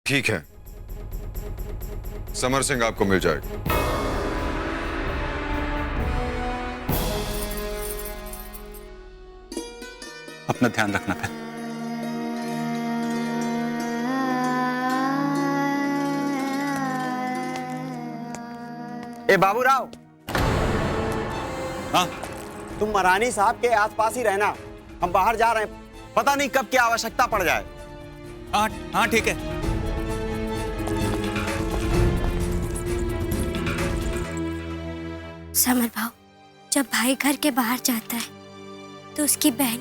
ठीक है, समर सिंह आपको मिल जाएगा। अपना ध्यान रखना फिर। ए बाबूराव, हाँ तुम महारानी साहब के आसपास ही रहना। हम बाहर जा रहे हैं, पता नहीं कब क्या आवश्यकता पड़ जाए। हाँ हाँ ठीक है। समर भाव, जब भाई घर के बाहर जाता है तो उसकी बहन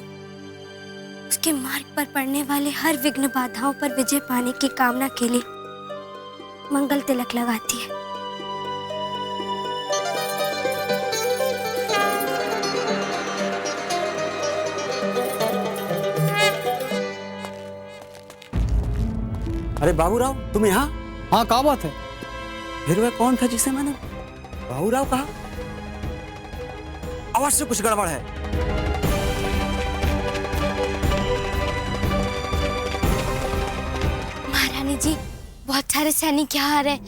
उसके मार्ग पर पड़ने वाले हर विघ्न बाधाओं पर विजय पाने की कामना के लिए मंगल तिलक लगाती है। अरे बाबूराव, तुम यहाँ? हाँ, क्या बात है? फिर वह कौन था जिसे मैंने बाबूराव कहा? अवश्य कुछ गड़बड़ है। महारानी जी, बहुत सारे सैनिक यहाँ आ रहे हैं।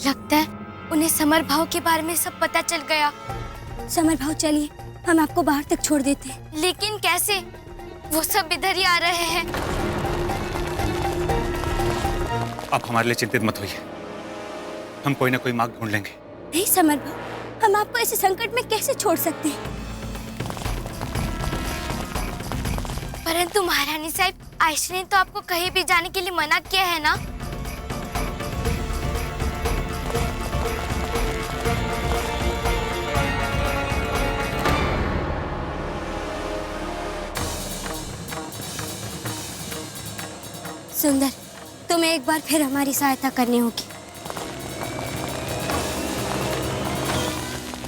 लगता है उन्हें समर भाव के बारे में सब पता चल गया। समर भाव, चलिए हम आपको बाहर तक छोड़ देते हैं। लेकिन कैसे? वो सब इधर ही आ रहे हैं। आप हमारे लिए चिंतित मत होइए, हम कोई ना कोई मार्ग ढूंढ लेंगे। नहीं समर भाव, हम आपको ऐसे संकट में कैसे छोड़ सकते हैं? परंतु महारानी साहब, आयशा ने तो आपको कहीं भी जाने के लिए मना किया है ना? सुंदर, तुम्हें एक बार फिर हमारी सहायता करनी होगी।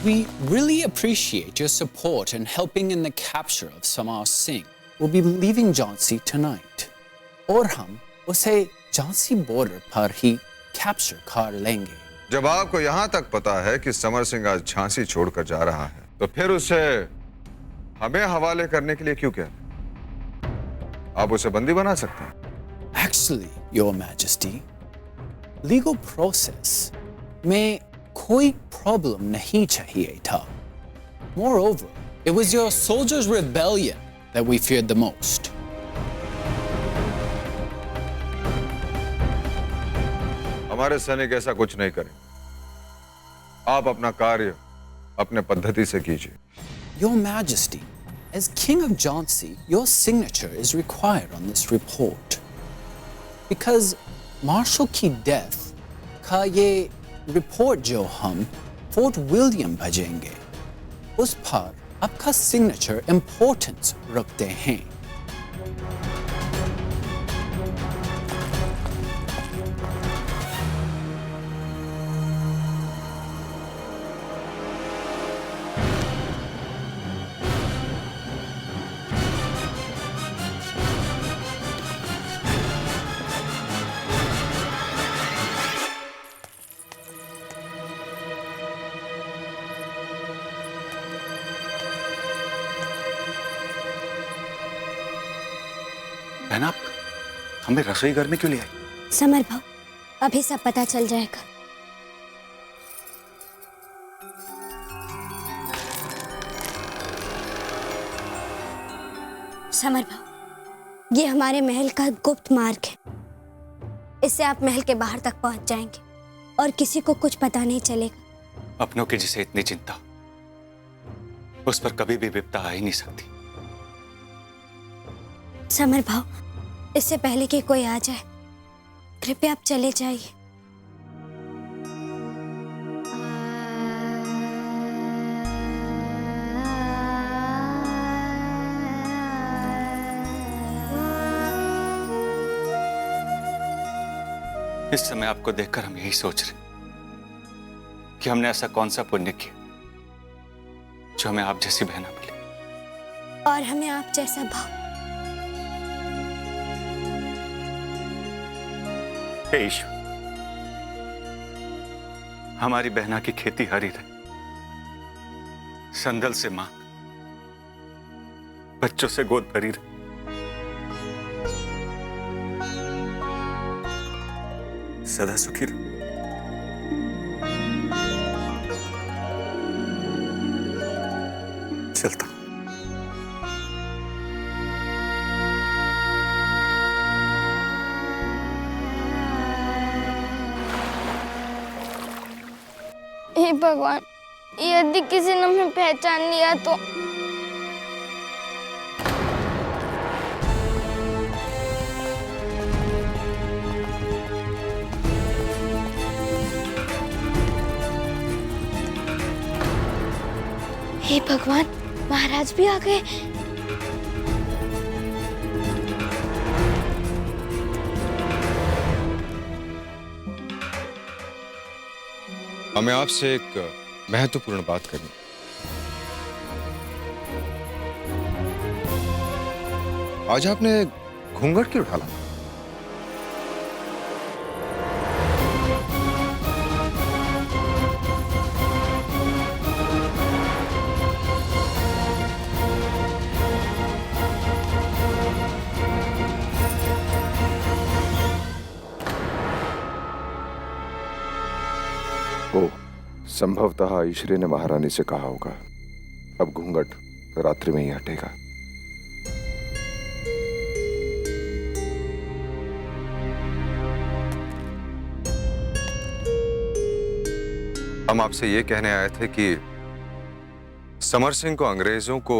We really appreciate your support in helping in the capture of Samar Singh. We'll be leaving Jhansi tonight. और हम उसे झांसी बॉर्डर पर ही कैप्चर कर लेंगे। जब आपको यहां तक पता है कि समर सिंह आज झांसी छोड़कर जा रहा है, तो फिर उसे हमें हवाले करने के लिए क्यों कह रहे हैं? आप उसे बंदी बना सकते हैं। Actually, Your Majesty, legal process में कोई problem नहीं चाहिए था. Moreover, it was your soldiers' rebellion that we feared the most. हमारे सैनिक ऐसा कुछ नहीं करें। आप अपना कार्य अपने पद्धति से कीजिए। Your Majesty, as King of Jhansi, your signature is required on this report. Because Marshal की death का ये रिपोर्ट जो हम फोर्ट विलियम भेजेंगे, उस पर आपका सिग्नेचर इंपॉर्टेंस रखते हैं। बहन, आप हमें रसोई घर में क्यों ले आई? समर भाव, अभी सब पता चल जाएगा। समर भाव, ये हमारे महल का गुप्त मार्ग है। इससे आप महल के बाहर तक पहुंच जाएंगे और किसी को कुछ पता नहीं चलेगा। अपनों की जिसे इतनी चिंता, उस पर कभी भी विपदा आ ही नहीं सकती। समर भाव, इससे पहले कि कोई आ जाए, कृपया आप चले जाइए। इस समय आपको देखकर हम यही सोच रहे कि हमने ऐसा कौन सा पुण्य किया जो हमें आप जैसी बहना मिली। और हमें आप जैसा भाव। हे ईश्वर, हमारी बहना की खेती हरी रहे, संदल से मां, बच्चों से गोद भरी रहे। सदा सुखी रहो। चलता हूं। हे भगवान, यदि किसी ने हमें पहचान लिया तो। हे भगवान, महाराज भी आ गए। हमें आपसे एक महत्वपूर्ण बात करनी। आज आपने घूंघट क्यों उठाला? ओह, संभवतः ईश्वरी ने महारानी से कहा होगा अब घूंघट रात्रि में ही हटेगा। हम आपसे ये कहने आए थे कि समर सिंह को अंग्रेजों को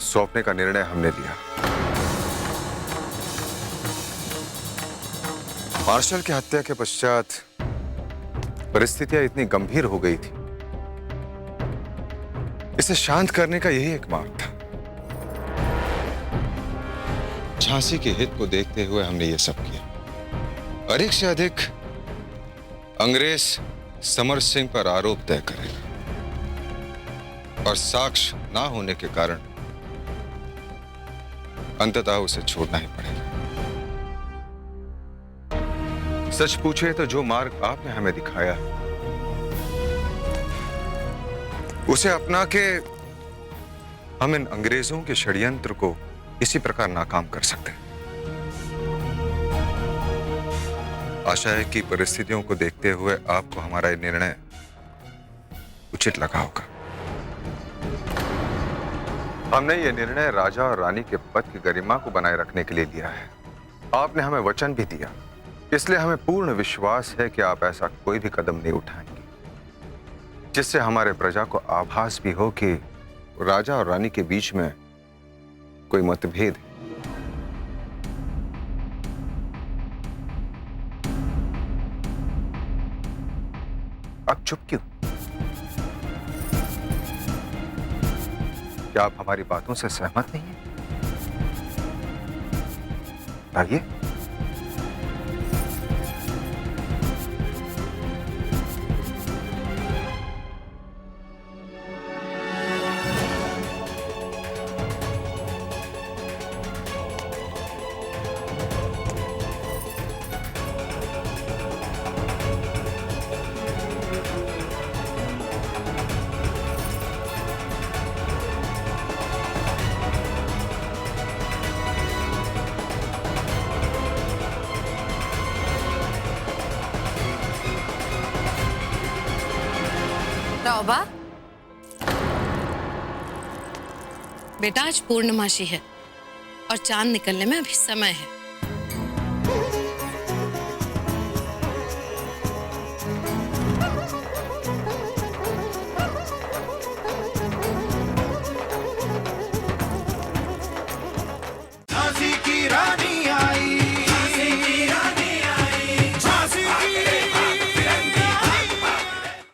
सौंपने का निर्णय हमने लिया। मार्शल की हत्या के पश्चात परिस्थितियां इतनी गंभीर हो गई थी, इसे शांत करने का यही एक मार्ग था। झांसी के हित को देखते हुए हमने ये सब किया। अधिक से अधिक अंग्रेज समर सिंह पर आरोप तय करेगा और साक्ष्य ना होने के कारण अंततः उसे छोड़ना ही पड़ेगा। सच पूछे तो जो मार्ग आपने हमें दिखाया उसे अपना के हम इन अंग्रेजों के षड्यंत्र को इसी प्रकार नाकाम कर सकते हैं। आशा है कि परिस्थितियों को देखते हुए आपको हमारा ये निर्णय उचित लगा होगा। हमने ये निर्णय राजा और रानी के पद की गरिमा को बनाए रखने के लिए लिया है। आपने हमें वचन भी दिया, इसलिए हमें पूर्ण विश्वास है कि आप ऐसा कोई भी कदम नहीं उठाएंगे जिससे हमारे प्रजा को आभास भी हो कि राजा और रानी के बीच में कोई मतभेद है। आप चुप क्यों? क्या आप हमारी बातों से सहमत नहीं हैं? आइए। तौबा, बेटा आज पूर्णमासी है और चांद निकलने में अभी समय है।